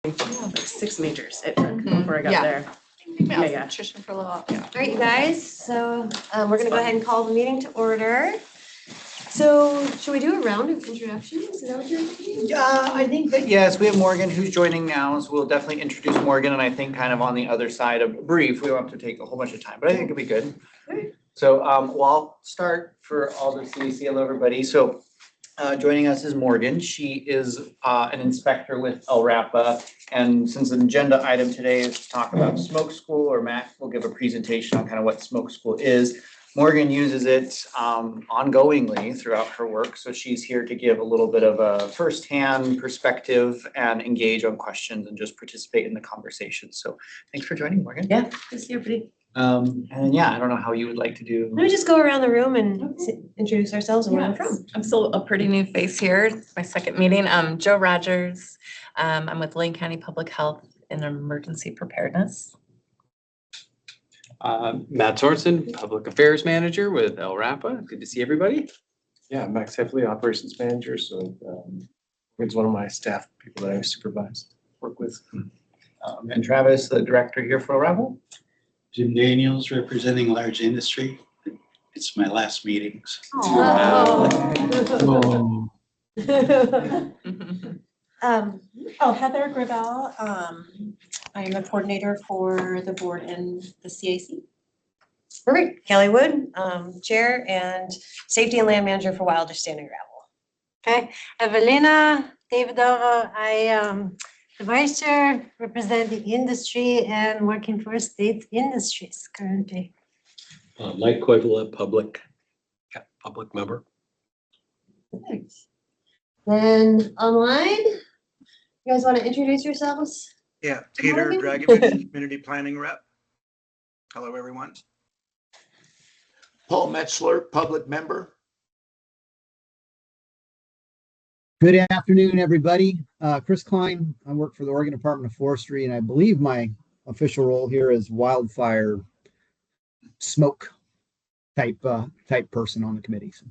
like 6 majors it took before I got Yeah. there. Yeah. Nutrition for a little while. All right, you guys, so we're gonna go ahead and call the meeting to order. So should we do a round of introductions? Is that what you're thinking? Yeah, I think that, yes, we have Morgan who's joining now, so we'll definitely introduce Morgan, and I think kind of on the other side of brief, we don't have to take a whole bunch of time, but I think it'll be good. Alright. So, well, I'll start for all the CAC. Hello, everybody. So, joining us is Morgan. She is an inspector with LRAPA, and since the agenda item today is to talk about smoke school, or Matt will give a presentation on kind of what smoke school is. Morgan uses it ongoingly throughout her work, so she's here to give a little bit of a firsthand perspective and engage on questions and just participate in the conversation. So thanks for joining, Morgan. Yeah, good to see everybody. And yeah, I don't know how you would like to do. Let me just go around the room and introduce ourselves and where we're from. I'm still a pretty new face here. It's my second meeting. I'm Joe Rogers. I'm with Lane County Public Health in Emergency Preparedness. Matt Sorensen, Public Affairs Manager with LRAPA. Good to see everybody. Yeah, Max Heffley, Operations Manager, so it's one of my staff people that I supervise, work with. And Travis, the director here for LRAPA. Jim Daniels, representing large industry. It's my last meetings. Oh. Heather Gravel. I am a coordinator for the board and the CAC. Perfect. Kelly Wood, Chair and Safety and Land Manager for Wilder Standing Gravel. Okay, Evelina Davidova, I am the Vice Chair, represent the industry and working for state industries currently. Mike Coivola, public member. Perfect. Then online, you guys want to introduce yourselves? Yeah, Peter Morgan? Dragovich, Community Planning Rep. Hello, everyone. Paul Metzler, public member. Good afternoon, everybody. Chris Klein. I work for the Oregon Department of Forestry, and I believe my official role here is wildfire smoke type person on the committee. So,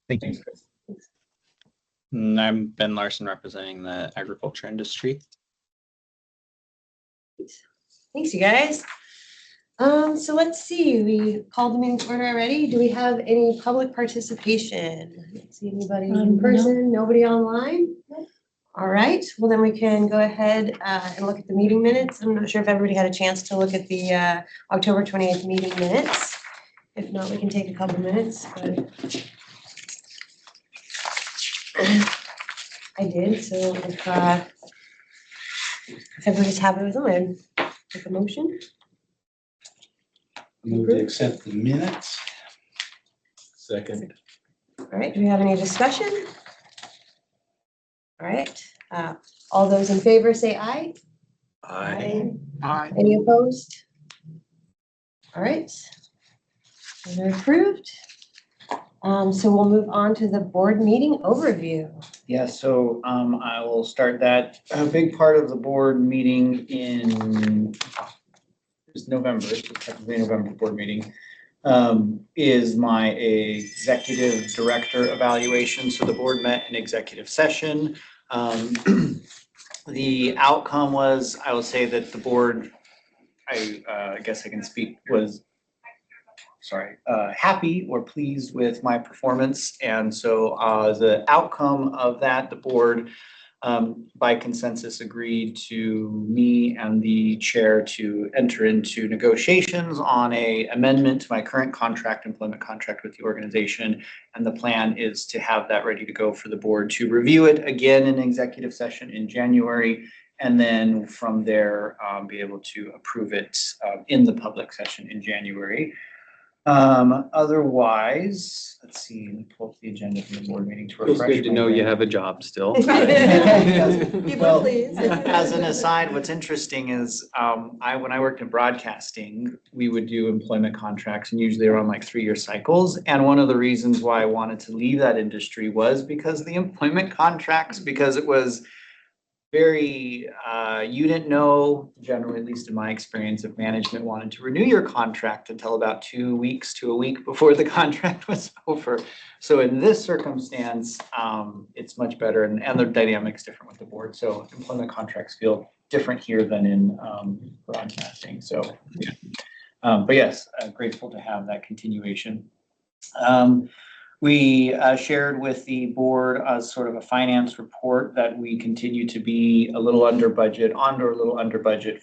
thank you. I'm Ben Larson, representing the agriculture industry. Thanks, you guys. So let's see, we called the meeting to order already. Do we have any public participation? I don't see anybody in person, nobody online? All right, well then we can go ahead and look at the meeting minutes. I'm not sure if everybody had a chance to look at the October 28th meeting minutes. If not, we can take a couple minutes, but I did, so if everybody's happy with them, I'd make a motion. Move to accept the minutes. Second. All right, do we have any discussion? All right, all those in favor say aye. Aye. Aye. Any opposed? All right. So they're approved. So we'll move on to the board meeting overview. Yeah, so I will start that. A big part of the board meeting in November, it's technically November board meeting, is my executive director evaluation. So the board met in executive session. The outcome was, I will say that the board, I guess I can speak, was happy or pleased with my performance. And so the outcome of that, the board by consensus agreed to me and the chair to enter into negotiations on a amendment to my current employment contract with the organization. And the plan is to have that ready to go for the board to review it again in executive session in January. And then from there, be able to approve it in the public session in January. Otherwise, let's see, let me pull up the agenda from the board meeting to Feels refresh. good to my know brain. you have a job still. Well, please. as an aside, what's interesting is when I worked in broadcasting, we would do employment contracts and usually around like 3-year cycles. And one of the reasons why I wanted to leave that industry was because of the employment contracts, because it was very, you didn't know, generally, at least in my experience, if management wanted to renew your contract until about 2 weeks to a week before the contract was over. So in this circumstance, it's much better and the dynamic's different with the board. So employment contracts feel different here than in broadcasting. So, yeah. But yes, grateful to have that continuation. We shared with the board sort of a finance report that we continue to be a little under budget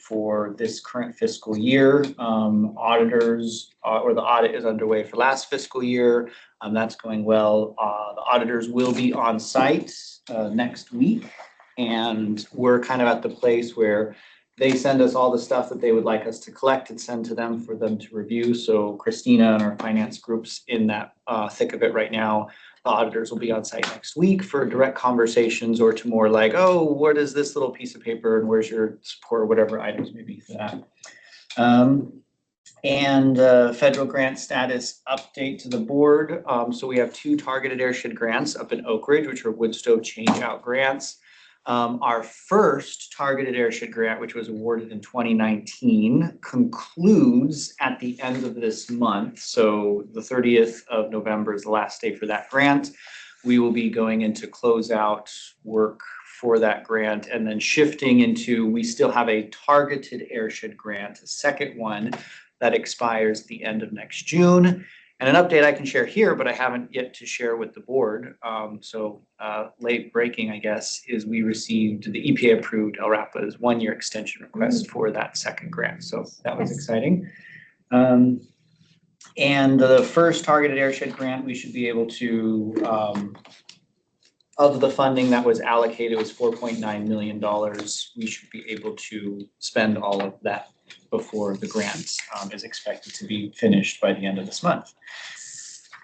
for this current fiscal year. Auditors, or the audit is underway for last fiscal year. That's going well. The auditors will be on site next week, and we're kind of at the place where they send us all the stuff that they would like us to collect and send to them for them to review. So Christina and our finance group's in that thick of it right now. The auditors will be on site next week for direct conversations or to more like, oh, what is this little piece of paper and where's your support, whatever items may be for that. And federal grant status update to the board. So we have 2 targeted airshed grants up in Oak Ridge, which are wood stove change out grants. Our first targeted airshed grant, which was awarded in 2019, concludes at the end of this month. So the 30th of November is the last day for that grant. We will be going into closeout work for that grant and then shifting into, we still have a targeted airshed grant, a second one that expires at the end of next June. And an update I can share here, but I haven't yet to share with the board. Late breaking, I guess, is we received the EPA approved LRAPA's 1-year extension request for that second grant. So that was exciting. And the first targeted airshed grant, we should be able to, of the funding that was allocated was $4.9 million. We should be able to spend all of that before the grant is expected to be finished by the end of this month.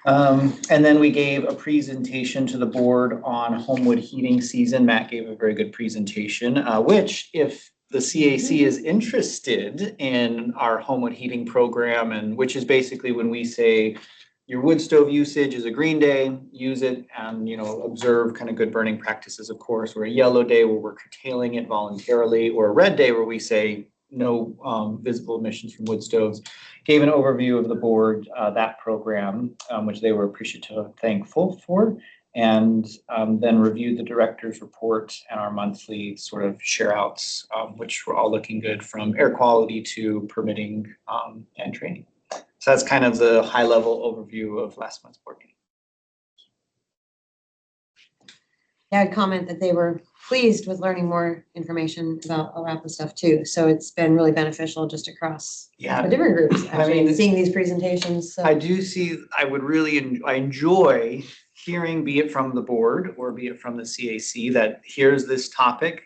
And then we gave a presentation to the board on Homewood heating season. Matt gave a very good presentation, which if the CAC is interested in our Homewood heating program, and which is basically when we say your wood stove usage is a green day, use it and, you know, observe kind of good burning practices, of course, or a yellow day where we're curtailing it voluntarily, or a red day where we say no visible emissions from wood stoves. Gave an overview of the board, that program, which they were appreciative, thankful for, and then reviewed the director's report and our monthly sort of share outs, which were all looking good from air quality to permitting and training. So that's kind of the high level overview of last month's board meeting. Yeah, I'd comment that they were pleased with learning more information about LRAPA stuff too. So it's been really beneficial just across the different groups, actually, seeing these presentations. So. I do see, I enjoy hearing, be it from the board or be it from the CAC, that here's this topic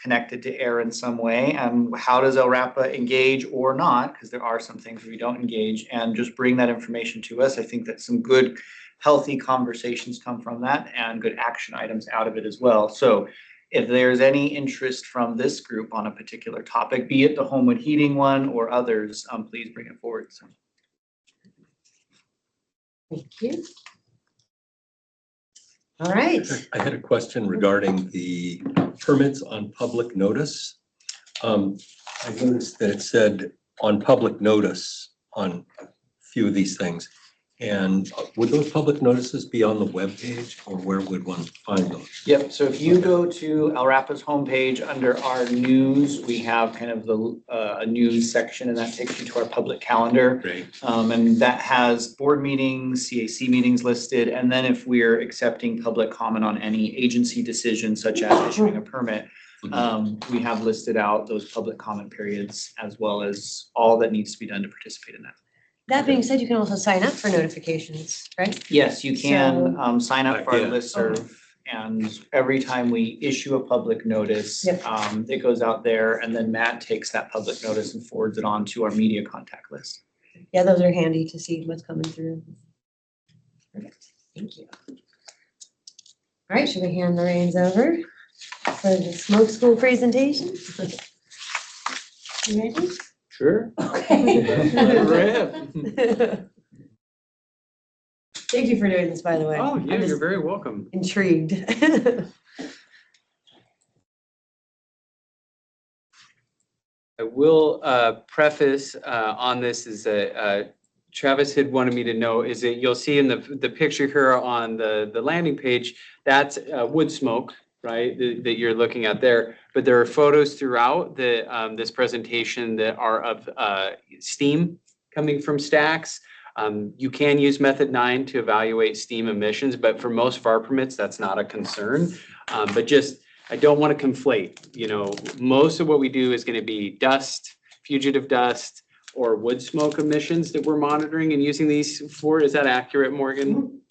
connected to air in some way, and how does LRAPA engage or not, because there are some things we don't engage, and just bring that information to us. I think that some good, healthy conversations come from that and good action items out of it as well. So if there's any interest from this group on a particular topic, be it the Homewood heating one or others, please bring it forward. So. Thank you. All right. I had a question regarding the permits on public notice. I noticed that it said on public notice on a few of these things. And would those public notices be on the webpage, or where would one find those? Yep, so if you go to LRAPA's homepage under our news, we have kind of the a news section, and that takes you to our public calendar. Great. And that has board meetings, CAC meetings listed, and then if we're accepting public comment on any agency decision such as issuing a permit, we have listed out those public comment periods as well as all that needs to be done to participate in that. That being said, you can also sign up for notifications, right? Yes, you can So- sign up for our Yeah. listserv, and every time we issue a public notice, Yep. it goes out there, and then Matt takes that public notice and forwards it on to our media contact list. Yeah, those are handy to see what's coming through. Perfect, thank you. All right, should we hand the reins over for the smoke school presentation? You ready? Sure. Okay. Rip. Thank you for doing this, by the way. Oh, I'm yeah, just you're very welcome. intrigued. I will preface on this is that Travis had wanted me to know is that you'll see in the picture here on the landing page, that's wood smoke, right, that you're looking at there. But there are photos throughout this presentation that are of steam coming from stacks. You can use method 9 to evaluate steam emissions, but for most of our permits, that's not a concern. But just, I don't want to conflate, you know, most of what we do is going to be dust, fugitive dust, or wood smoke emissions that we're monitoring and using these for. Is that accurate, Morgan?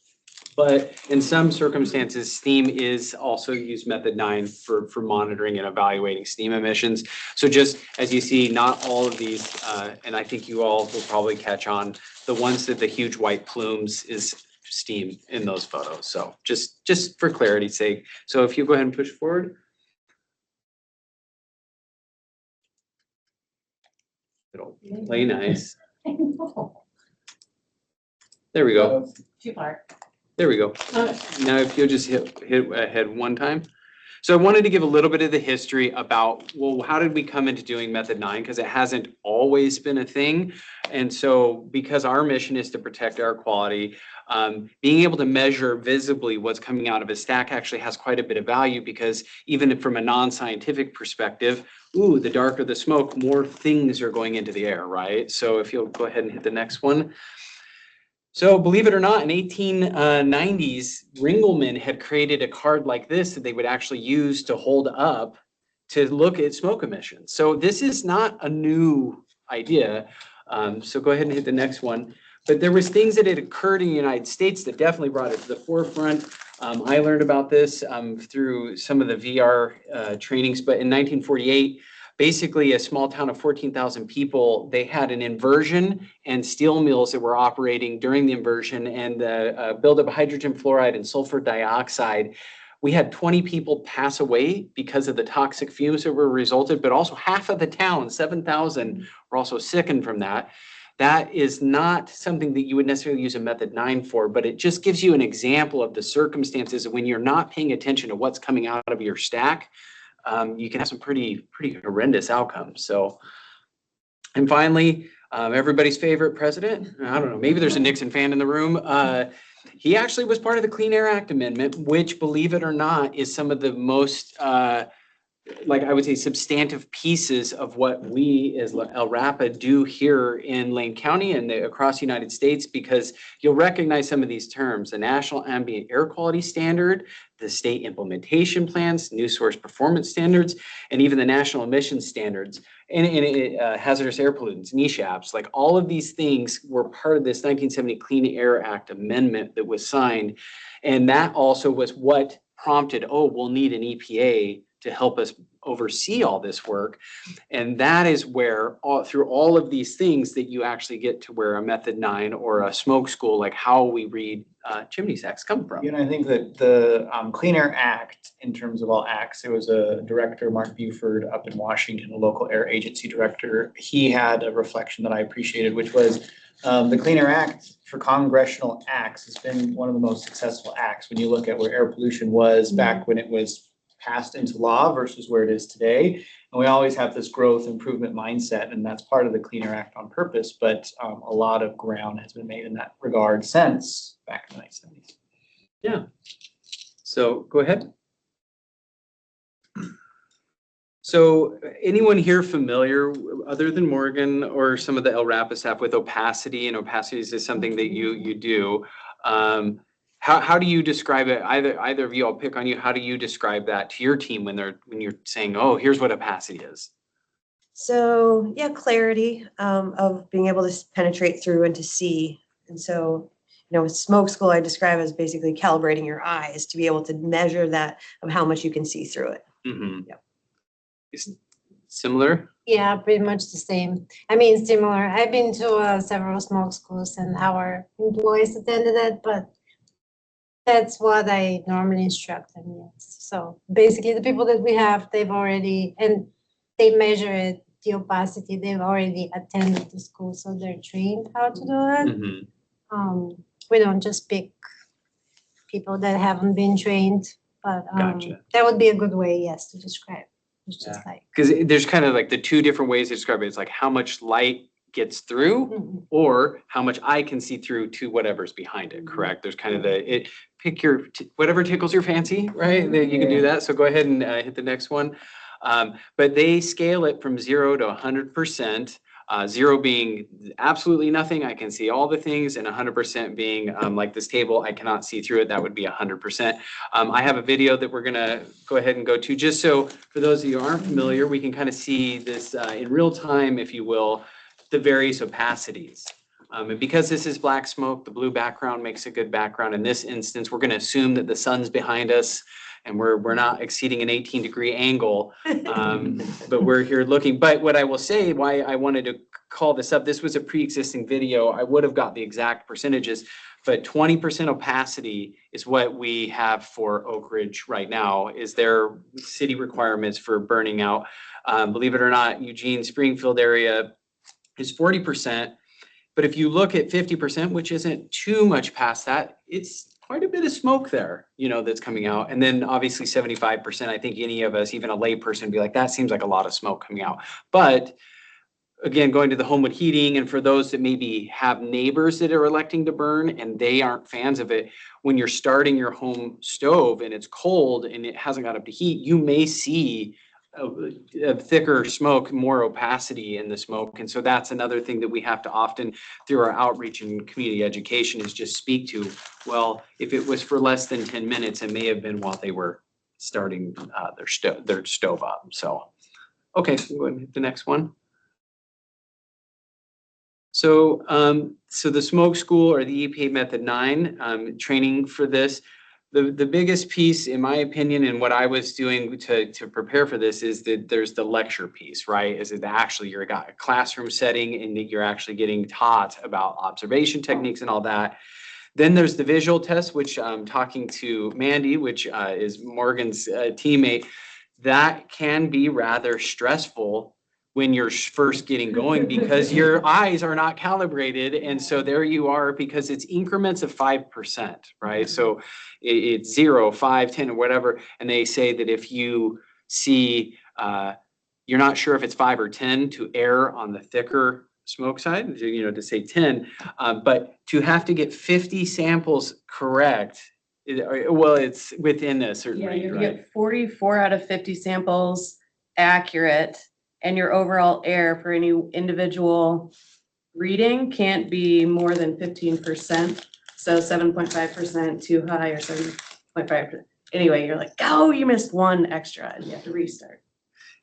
But in some circumstances, steam is also used method 9 for monitoring and evaluating steam emissions. So just as you see, not all of these, and I think you all will probably catch on, the ones that the huge white plumes is steam in those photos. So just for clarity's sake. So if you go ahead and push forward. It'll play nice. There we go. Too far. There we go. Now if you'll just hit ahead one time. So I wanted to give a little bit of the history about, well, how did we come into doing method 9? Because it hasn't always been a thing. And so because our mission is to protect air quality, being able to measure visibly what's coming out of a stack actually has quite a bit of value, because even from a non-scientific perspective, the darker the smoke, more things are going into the air, right? So if you'll go ahead and hit the next one. So believe it or not, in 1890s, Ringelmann had created a card like this that they would actually use to hold up to look at smoke emissions. So this is not a new idea. So go ahead and hit the next one. But there was things that had occurred in the United States that definitely brought it to the forefront. I learned about this through some of the VR trainings, but in 1948, basically a small town of 14,000 people, they had an inversion and steel mills that were operating during the inversion, and the buildup of hydrogen fluoride and sulfur dioxide. We had 20 people pass away because of the toxic fumes that were resulted, but also half of the town, 7,000, were also sickened from that. That is not something that you would necessarily use a method 9 for, but it just gives you an example of the circumstances when you're not paying attention to what's coming out of your stack. You can have some pretty horrendous outcomes. So, and finally, everybody's favorite president, I don't know, maybe there's a Nixon fan in the room. He actually was part of the Clean Air Act Amendment, which, believe it or not, is some of the most, like I would say, substantive pieces of what we as LRAPA do here in Lane County and across the United States, because you'll recognize some of these terms: the National Ambient Air Quality Standard, the state implementation plans, new source performance standards, and even the national emissions standards, and hazardous air pollutants, NESHAPs. Like, all of these things were part of this 1970 Clean Air Act Amendment that was signed. And that also was what prompted, we'll need an EPA to help us oversee all this work. And that is where through all of these things that you actually get to where a method 9 or a smoke school, like how we read chimney stacks, come from. You know, I think that the Clean Air Act, in terms of all acts, there was a director, Mark Buford, up in Washington, a local air agency director. He had a reflection that I appreciated, which was the Clean Air Act for congressional acts has been one of the most successful acts when you look at where air pollution was back when it was passed into law versus where it is today. And we always have this growth improvement mindset, and that's part of the Clean Air Act on purpose. But a lot of ground has been made in that regard since back in the 1970s. Yeah. So go ahead. So anyone here familiar, other than Morgan or some of the LRAPA staff, with opacity? And opacity is something that you do. How do you describe it? Either of you, I'll pick on you. How do you describe that to your team when you're saying, here's what opacity is? So yeah, clarity of being able to penetrate through and to see. And so, with smoke school, I describe as basically calibrating your eyes to be able to measure that of how much you can see through it. Mm-hmm. Yep. Is similar? Yeah, pretty much the same. I mean, similar. I've been to several smoke schools and our employees attended it, but that's what I normally instruct them. Yes. So basically the people that we have, they've already, and they measure it, the opacity, they've already attended the school, so they're trained how to do it. Mm-hmm. We don't just pick people that haven't been trained, but Gotcha. that would be a good way, yes, to describe. It's just like. Because there's kind of like the two different ways to describe it. It's like how much light gets through or how much I can see through to whatever's behind it, correct? There's kind of pick your, whatever tickles your fancy, right? Then you can do that. So go ahead and hit the next one. But they scale it from 0 to 100%. 0 being absolutely nothing, I can see all the things, and 100% being like this table, I cannot see through it, that would be 100%. I have a video that we're gonna go ahead and go to, just so for those of you who aren't familiar, we can kind of see this in real time, if you will, the various opacities. And because this is black smoke, the blue background makes a good background. In this instance, we're gonna assume that the sun's behind us and we're not exceeding an 18-degree angle, but we're here looking. But what I will say, why I wanted to call this up, this was a pre-existing video. I would have got the exact percentages, but 20% opacity is what we have for Oak Ridge right now, is their city requirements for burning out. Believe it or not, Eugene, Springfield area is 40%. But if you look at 50%, which isn't too much past that, it's quite a bit of smoke there, you know, that's coming out. And then obviously 75%, I think any of us, even a lay person, be like, that seems like a lot of smoke coming out. But again, going to the Homewood heating, and for those that maybe have neighbors that are electing to burn and they aren't fans of it, when you're starting your home stove and it's cold and it hasn't got up to heat, you may see a thicker smoke, more opacity in the smoke. And so that's another thing that we have to often, through our outreach and community education, is just speak to, well, if it was for less than 10 minutes, it may have been while they were starting their stove up. So, okay, go ahead and hit the next one. So, so the smoke school, or the EPA Method 9 training for this, the biggest piece, in my opinion, and what I was doing to prepare for this, is that there's the lecture piece, right? Is it actually you're got a classroom setting and that you're actually getting taught about observation techniques and all that. Then there's the visual test, which I'm talking to Mandy, which is Morgan's teammate. That can be rather stressful when you're first getting going, because your eyes are not calibrated. And so there you are, because it's increments of 5%, right? So it's 0, 5, 10, or whatever. And they say that if you see, you're not sure if it's 5 or 10, to err on the thicker smoke side, you know, to say 10, but to have to get 50 samples correct, well, it's within a certain range, You right? get 44 out of 50 samples accurate, and your overall error for any individual reading can't be more than 15%. So 7.5% too high, or 7.5%. Anyway, you're like, oh, you missed one extra and you have to restart.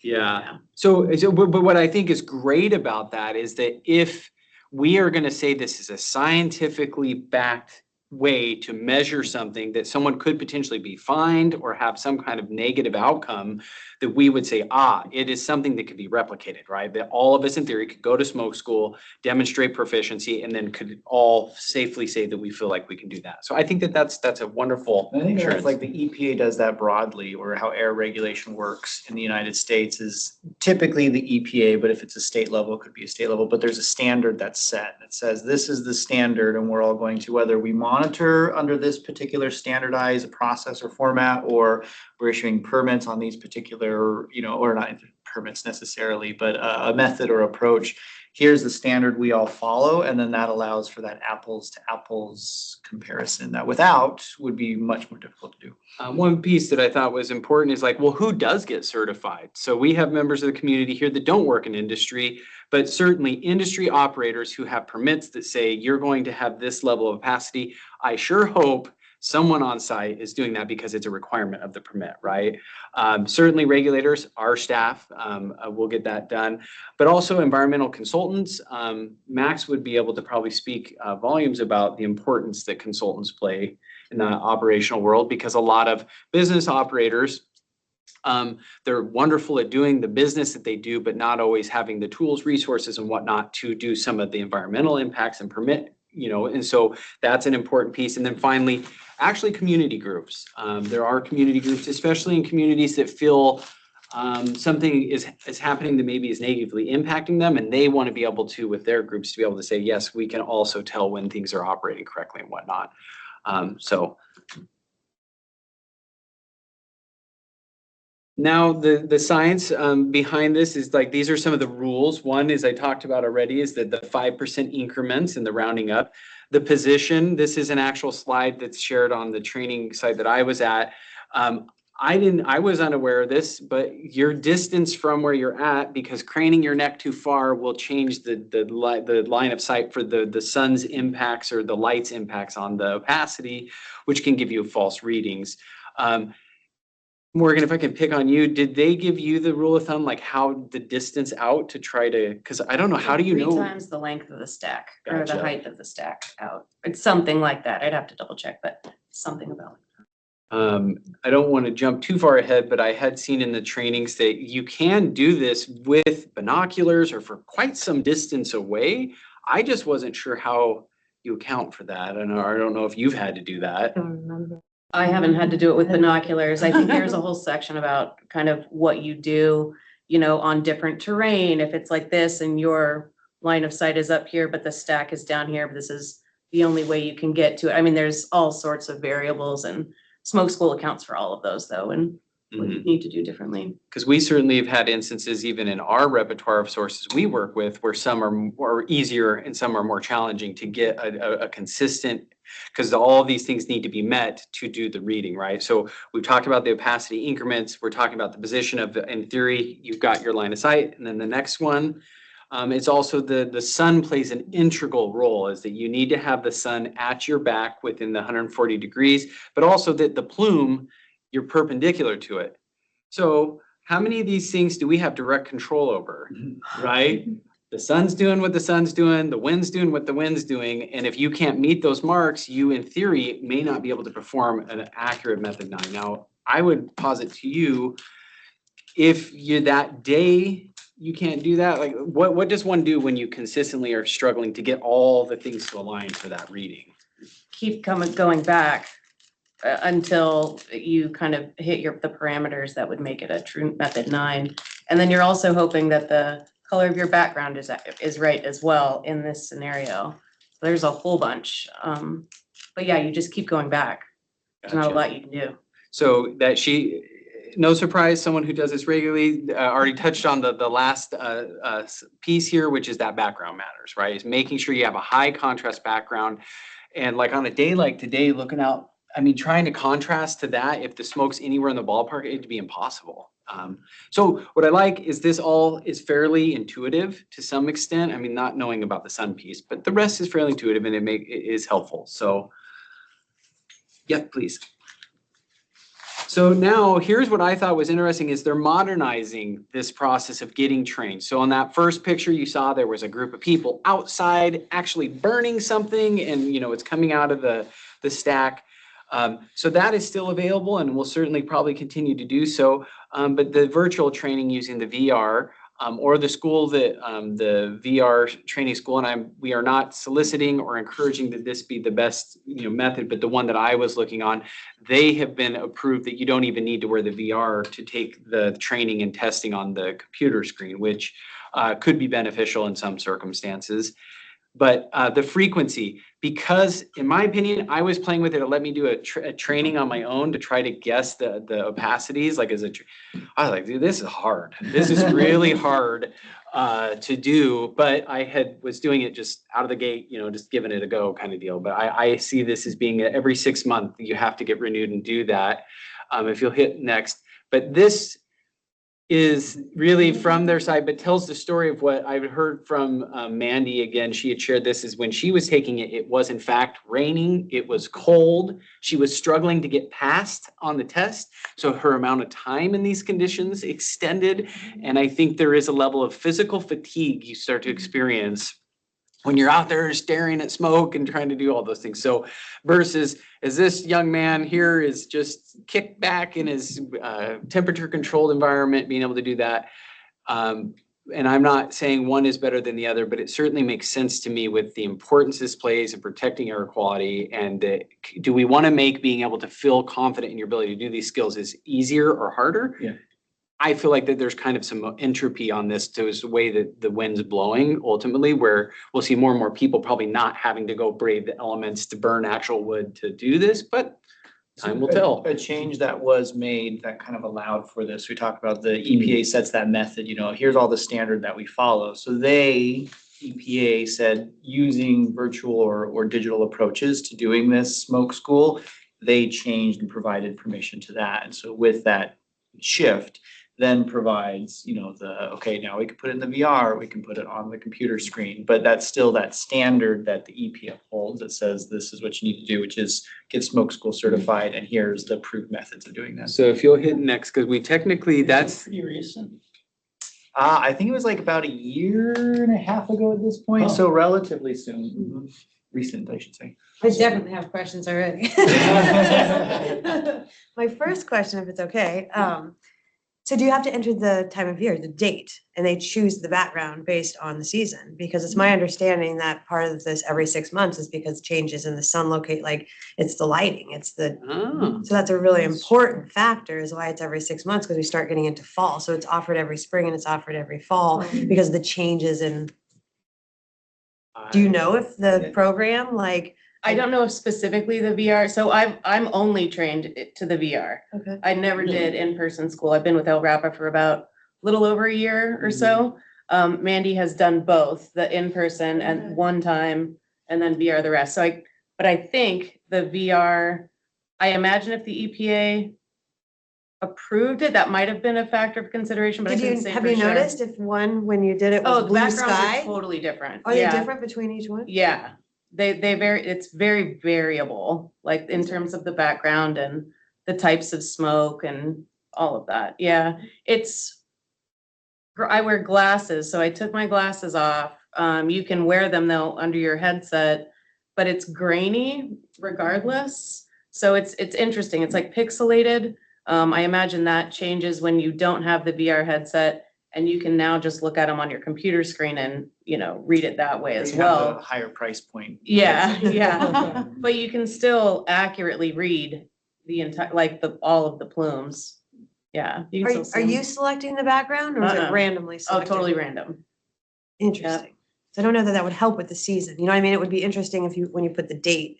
Yeah. So, but what I think is great about that is that if we are going to say this is a scientifically backed way to measure something that someone could potentially be fined or have some kind of negative outcome, that we would say, it is something that could be replicated, right? That all of us in theory could go to smoke school, demonstrate proficiency, and then could all safely say that we feel like we can do that. So I think that that's a wonderful I think insurance. that's like the EPA does that broadly, or how air regulation works in the United States is typically the EPA, but if it's a state level, it could be a state level, but there's a standard that's set that says this is the standard, and we're all going to, whether we monitor under this particular standardized process or format, or we're issuing permits on these particular, you know, or not permits necessarily, but a method or approach. Here's the standard we all follow, and then that allows for that apples to apples comparison that without would be much more difficult to do. One piece that I thought was important is like, well, who does get certified? So we have members of the community here that don't work in industry, but certainly industry operators who have permits that say you're going to have this level of opacity. I sure hope someone on site is doing that because it's a requirement of the permit, right? Certainly regulators, our staff will get that done, but also environmental consultants. Max would be able to probably speak volumes about the importance that consultants play in the operational world, because a lot of business operators, they're wonderful at doing the business that they do, but not always having the tools, resources, and whatnot to do some of the environmental impacts and permit, you know, and so that's an important piece. And then finally, actually community groups. There are community groups, especially in communities that feel something is happening that maybe is negatively impacting them, and they want to be able to, with their groups, to be able to say, yes, we can also tell when things are operating correctly and whatnot. So Now, the science behind this is like, these are some of the rules. One is I talked about already is that the 5% increments and the rounding up. The position, this is an actual slide that's shared on the training site that I was at. I was unaware of this, but your distance from where you're at, because craning your neck too far will change the line of sight for the sun's impacts or the light's impacts on the opacity, which can give you false readings. Morgan, if I can pick on you, did they give you the rule of thumb, like how the distance out to try to, because I don't know, how do you know? 3 times the length of the stack or the Gotcha. height of the stack out. It's something like that. I'd have to double check, but something about it. I don't want to jump too far ahead, but I had seen in the trainings that you can do this with binoculars or for quite some distance away. I just wasn't sure how you account for that. And I don't know if you've had to do that. Don't remember. I haven't had to do it with binoculars. I think there's a whole section about kind of what you do, you know, on different terrain. If it's like this and your line of sight is up here, but the stack is down here, but this is the only way you can get to it. I mean, there's all sorts of variables, and smoke school accounts for all of those though, and what you need to do differently. Because we certainly have had instances even in our repertoire of sources we work with where some are more easier and some are more challenging to get a consistent, because all of these things need to be met to do the reading, right? So we've talked about the opacity increments. We're talking about the position of in theory, you've got your line of sight. And then the next one, it's also the sun plays an integral role, is that you need to have the sun at your back within the 140 degrees, but also that the plume, you're perpendicular to it. So how many of these things do we have direct control over, right? The sun's doing what the sun's doing, the wind's doing what the wind's doing. And if you can't meet those marks, you in theory may not be able to perform an accurate method 9. Now, I would posit to you, if you that day you can't do that, like what does one do when you consistently are struggling to get all the things to align for that reading? Keep going back until you kind of hit the parameters that would make it a true method 9. And then you're also hoping that the color of your background is right as well in this scenario. So there's a whole bunch. But yeah, you just keep going back. There's not a Gotcha. lot you can do. So that no surprise, someone who does this regularly already touched on the last piece here, which is that background matters, right? Is making sure you have a high contrast background. And like on a day like today, looking out, I mean, trying to contrast to that, if the smoke's anywhere in the ballpark, it'd be impossible. So what I like is this all is fairly intuitive to some extent. I mean, not knowing about the sun piece, but the rest is fairly intuitive and it is helpful. So yeah, please. So now here's what I thought was interesting is they're modernizing this process of getting trained. So on that first picture you saw, there was a group of people outside actually burning something, and you know, it's coming out of the stack. So that is still available and will certainly probably continue to do so. But the virtual training using the VR or the school that the VR training school, and we are not soliciting or encouraging that this be the best method, but the one that I was looking on, they have been approved that you don't even need to wear the VR to take the training and testing on the computer screen, which could be beneficial in some circumstances. But the frequency, because in my opinion, I was playing with it to let me do a training on my own to try to guess the opacities. Like I was like, dude, this is hard. This is really hard to do. But I was doing it just out of the gate, just giving it a go kind of deal. But I see this as being every 6 months, you have to get renewed and do that if you'll hit next. But this is really from their side, but tells the story of what I've heard from Mandy. Again, she had shared this is when she was taking it, it was in fact raining, it was cold, she was struggling to get past on the test, so her amount of time in these conditions extended, and I think there is a level of physical fatigue you start to experience when you're out there staring at smoke and trying to do all those things. So versus as this young man here is just kicked back in his temperature controlled environment, being able to do that. And I'm not saying one is better than the other, but it certainly makes sense to me with the importance this plays in protecting air quality. And do we want to make being able to feel confident in your ability to do these skills is easier or harder? Yeah. I feel like that there's kind of some entropy on this to the way that the wind's blowing ultimately, where we'll see more and more people probably not having to go brave the elements to burn actual wood to do this, but time will tell. A change that was made that kind of allowed for this, we talked about the EPA sets that method, here's all the standard that we follow. So EPA said, using virtual or digital approaches to doing this smoke school, they changed and provided permission to that. And so with that shift, then provides, okay, now we can put it in the VR, we can put it on the computer screen, but that's still that standard that the EPA upholds that says this is what you need to do, which is get smoke school certified, and here's the approved methods of doing that. So if you'll hit next, because we technically, that's, Pretty recent. I think it was like about 1.5 years ago at this point, so relatively soon. Recent, I should say. I definitely have questions already. My first question, if it's okay, so do you have to enter the time of year, the date, and they choose the background based on the season? Because it's my understanding that part of this every 6 months is because changes in the sun locate, like it's the lighting, so that's a really important factor is why it's every 6 months, because we start getting into fall. So it's offered every spring and it's offered every fall because of the changes in. Do you know if the program, like? I don't know if specifically the VR, so I'm only trained to the VR. Okay. I never did in-person school. I've been with El Rapa for about a little over a year or so. Mandy has done both, the in-person at one time and then VR the rest. But I think the VR, I imagine if the EPA approved it, that might have been a factor of consideration, but I couldn't say Have for you sure. noticed if one, when you did it, was the blue backgrounds sky? are totally different. Are they Yeah. different between each one? Yeah, it's very variable, like in terms of the background and the types of smoke and all of that. Yeah, I wear glasses, so I took my glasses off. You can wear them though under your headset, but it's grainy regardless. So it's interesting. It's like pixelated. I imagine that changes when you don't have the VR headset. And you can now just look at them on your computer screen and, read it that way as You have well. a higher price point. Yeah, yeah. But you can still accurately read the entire, all of the plumes. Yeah. You can still Are see you 'em. selecting the background or is it Uh-uh. randomly Oh, selected? totally random. Interesting. So I don't know that would help with the season. You know what I mean? It would be interesting when you put the date.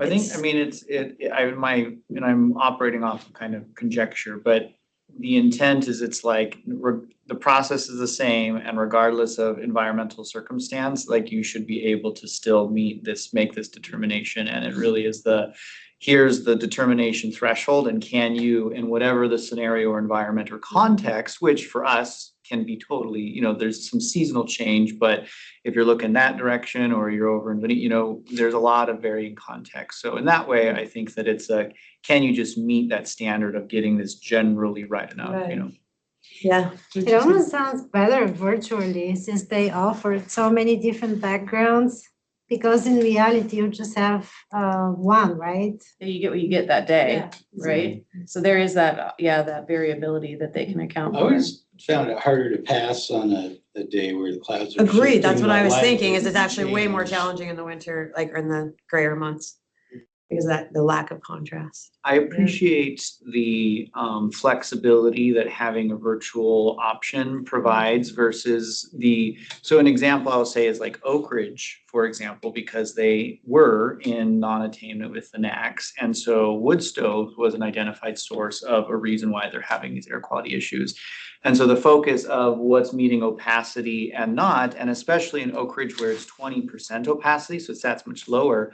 I think, I'm operating off of kind of conjecture, but the intent is it's like the process is the same, and regardless of environmental circumstance, like you should be able to still make this determination. And it really is here's the determination threshold, and can you, in whatever the scenario or environment or context, which for us can be totally, there's some seasonal change, but if you're looking that direction or you're over in, there's a lot of varying context. So in that way, I think that it's can you just meet that standard of getting this generally right enough, Right. Yeah. It almost sounds better virtually since they offered so many different backgrounds. Because in reality, you just have one, right? You get what you get that day, right? So there is that variability that they can account I for. always found it harder to pass on a day where the clouds are. Agreed. That's shifting, what I the was light thinking, is is it's actually way more changed. challenging in the winter, or in the grayer months. Because the lack of contrast. I appreciate the flexibility that having a virtual option provides versus so an example I'll say is like Oak Ridge, for example, because they were in non-attainment with the NACs. And so wood stove was an identified source of a reason why they're having these air quality issues. And so the focus of what's meeting opacity and not, and especially in Oak Ridge where it's 20% opacity, so it's that much lower.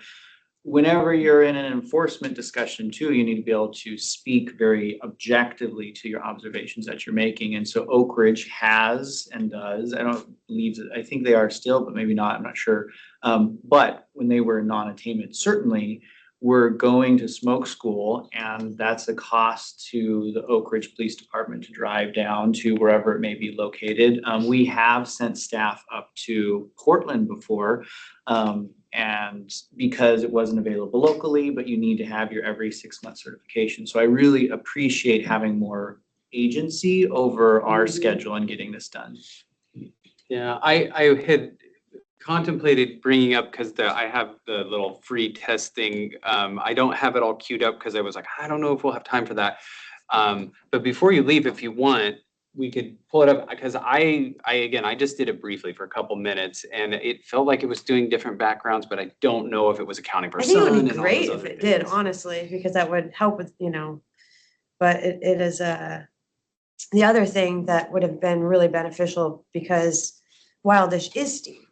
Whenever you're in an enforcement discussion too, you need to be able to speak very objectively to your observations that you're making. And so Oak Ridge has and does, I think they are still, but maybe not, I'm not sure. But when they were in non-attainment, certainly were going to smoke school, and that's a cost to the Oak Ridge Police Department to drive down to wherever it may be located. We have sent staff up to Portland before, and because it wasn't available locally, but you need to have your every 6 month certification. So I really appreciate having more agency over our schedule and getting this done. Yeah, I had contemplated bringing up, because I have the little free test thing. I don't have it all queued up because I was like, I don't know if we'll have time for that. But before you leave, if you want, we could pull it up, because I again, I just did it briefly for a couple minutes and it felt like it was doing different backgrounds, but I don't know if it was accounting for I think it sun would be and all great those if other it did, things. honestly, because that would help with, but it is the other thing that would have been really beneficial, because Wildish is steam,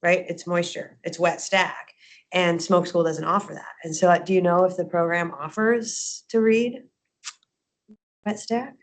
right? It's moisture, it's wet stack, and Smoke School doesn't offer that. And so do you know if the program offers to read wet stack?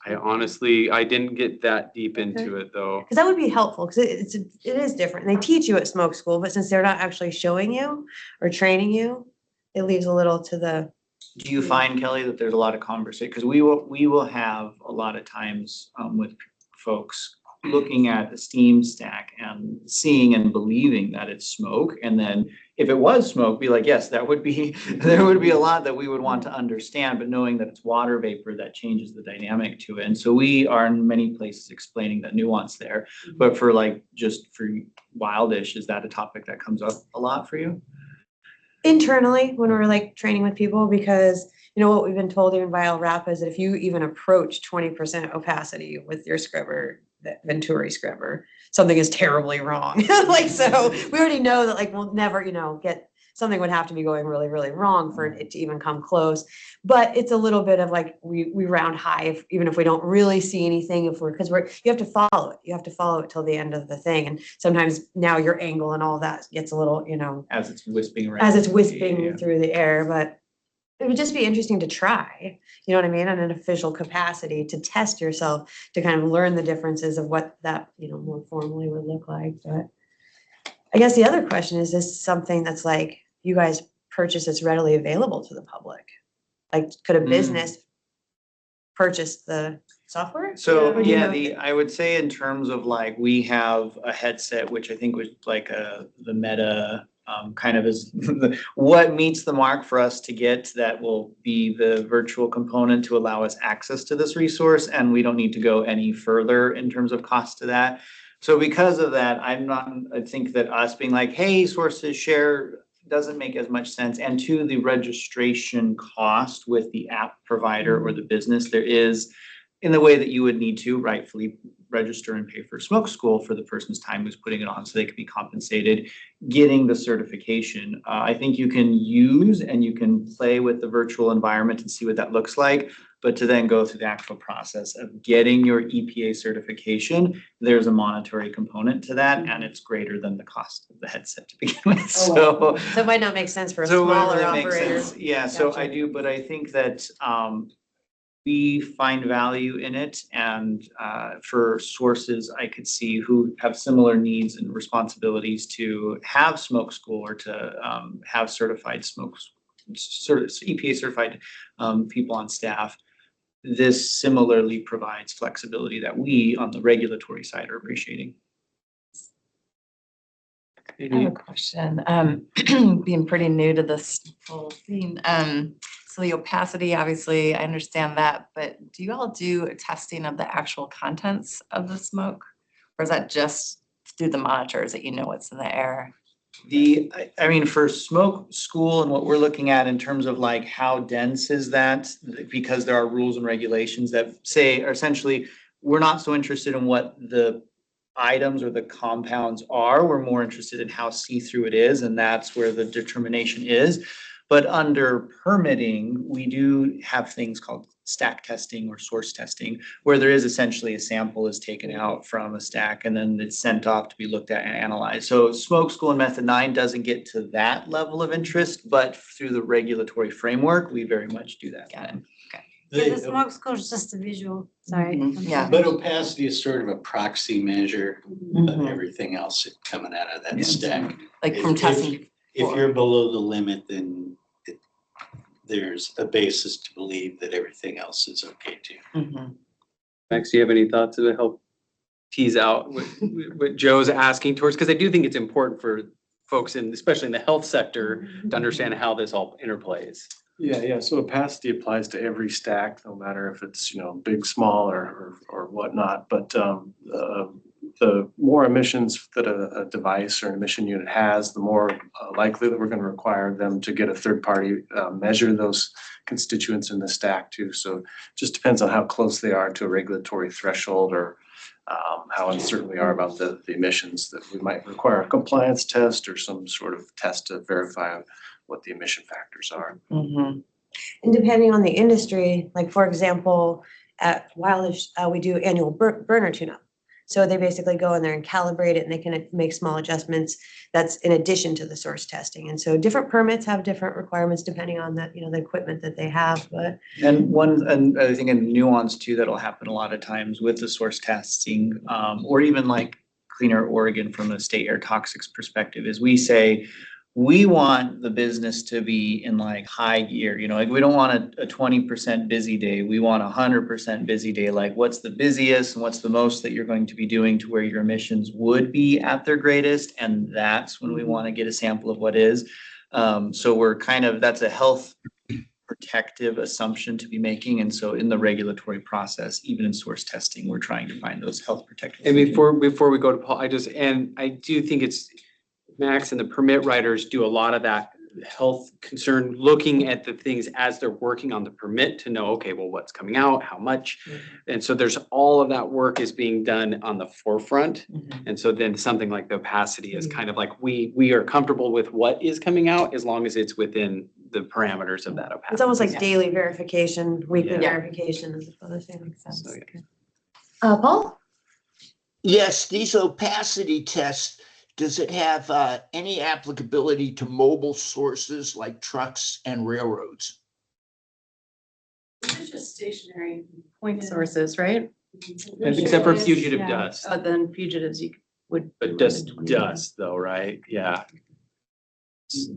I honestly, I didn't get that deep into it though. Because that would be helpful, because it is different. They teach you at Smoke School, but since they're not actually showing you or training you, it leaves a little to the. Do you find, Kelly, that there's a lot of conversation? Because we will have a lot of times with folks looking at the steam stack and seeing and believing that it's smoke. And then if it was smoke, be like, yes, that would be, there would be a lot that we would want to understand, but knowing that it's water vapor, that changes the dynamic to it. And so we are in many places explaining that nuance there. But for just for Wildish, is that a topic that comes up a lot for you? Internally, when we're training with people, because what we've been told even by LRAP is that if you even approach 20% opacity with your scrubber, that Venturi scrubber, something is terribly wrong. So we already know that we'll never, get, something would have to be going really, really wrong for it to even come close. But it's a little bit of we round high, even if we don't really see anything, you have to follow it. You have to follow it till the end of the thing. And sometimes now your angle and all that gets a little, as it's wisping around. as it's wisping through the air. But it would just be interesting to try, you know what I mean, on an official capacity to test yourself, to kind of learn the differences of what that, more formally would look like. But I guess the other question is this something that's you guys purchase that's readily available to the public? Could a business purchase the software? So Or do you know? I would say in terms of we have a headset, which I think was the Meta kind of is what meets the mark for us to get that will be the virtual component to allow us access to this resource. And we don't need to go any further in terms of cost to that. So because of that, I think that us being hey, sources share doesn't make as much sense. And to the registration cost with the app provider or the business, there is, in the way that you would need to rightfully register and pay for Smoke School for the person's time who's putting it on so they can be compensated, getting the certification. I think you can use and you can play with the virtual environment and see what that looks like. But to then go through the actual process of getting your EPA certification, there's a monetary component to that, and it's greater than the cost of the headset to begin with. So it might not make sense for a so smaller it makes operator. sense. Yeah, so Gotcha. I do, but I think that we find value in it, and for sources I could see who have similar needs and responsibilities to have Smoke School or to have certified EPA certified people on staff. This similarly provides flexibility that we on the regulatory side are appreciating. I have a question. Being pretty new to this whole thing. So the opacity, obviously, I understand that, but do you all do a testing of the actual contents of the smoke? Or is that just through the monitors that what's in the air? I mean, for Smoke School and what we're looking at in terms of how dense is that, because there are rules and regulations that say, or essentially, we're not so interested in what the items or the compounds are. We're more interested in how see-through it is, and that's where the determination is. But under permitting, we do have things called stack testing or source testing, where there is essentially a sample is taken out from a stack and then it's sent off to be looked at and analyzed. So Smoke School and Method 9 doesn't get to that level of interest, but through the regulatory framework, we very much do that. Got it. Yeah, the Smoke School is just a visual, sorry. Mhm. I'm Yeah. sorry. But opacity is sort of a proxy measure of Mhm. everything else coming out of that Yeah. stack. From If- testing. If you're below the limit, then there's a basis to believe that everything else is okay too. Mhm. Max, do you have any thoughts to help tease out what Joe's asking towards? Because I do think it's important for folks especially in the health sector to understand how this all interplays. Yeah. So opacity applies to every stack, no matter if it's, big, small or whatnot. But the more emissions that a device or an emission unit has, the more likely that we're going to require them to get a third party measure those constituents in the stack too. So it just depends on how close they are to a regulatory threshold or how uncertain we are about the emissions, that we might require a compliance test or some sort of test to verify what the emission factors are. Mhm. And depending on the industry, like for example, at Wildish, we do annual burner tune-up. So they basically go in there and calibrate it and they can make small adjustments. That's in addition to the source testing. And so different permits have different requirements depending on the, you know, the equipment that they have, but. And I think a nuance too, that'll happen a lot of times with the source testing, or even like Cleaner Oregon from a state air toxics perspective, is we say, we want the business to be in like high gear, you know, like we don't want a 20% busy day. We want 100% busy day. Like what's the busiest and what's the most that you're going to be doing to where your emissions would be at their greatest. And that's when we want to get a sample of what is. So we're that's a health protective assumption to be making. And so in the regulatory process, even in source testing, we're trying to find those health protective. And before we go to Paul, I do think it's Max and the permit writers do a lot of that health concern, looking at the things as they're working on the permit to know, okay, well, what's coming out, how much? And so there's all of that work is being done on the forefront. And so then something like the opacity is kind of like, we are comfortable with what is coming out as long as it's within the parameters of that opacity. It's almost like daily verification, weekly Yeah. verification as opposed to. Makes sense. So, yeah. Paul? Yes, these opacity tests, does it have any applicability to mobile sources like trucks and railroads? It's just stationary point sources, right? Except for fugitive dust. But then fugitives you would. But just dust though, right? Yeah.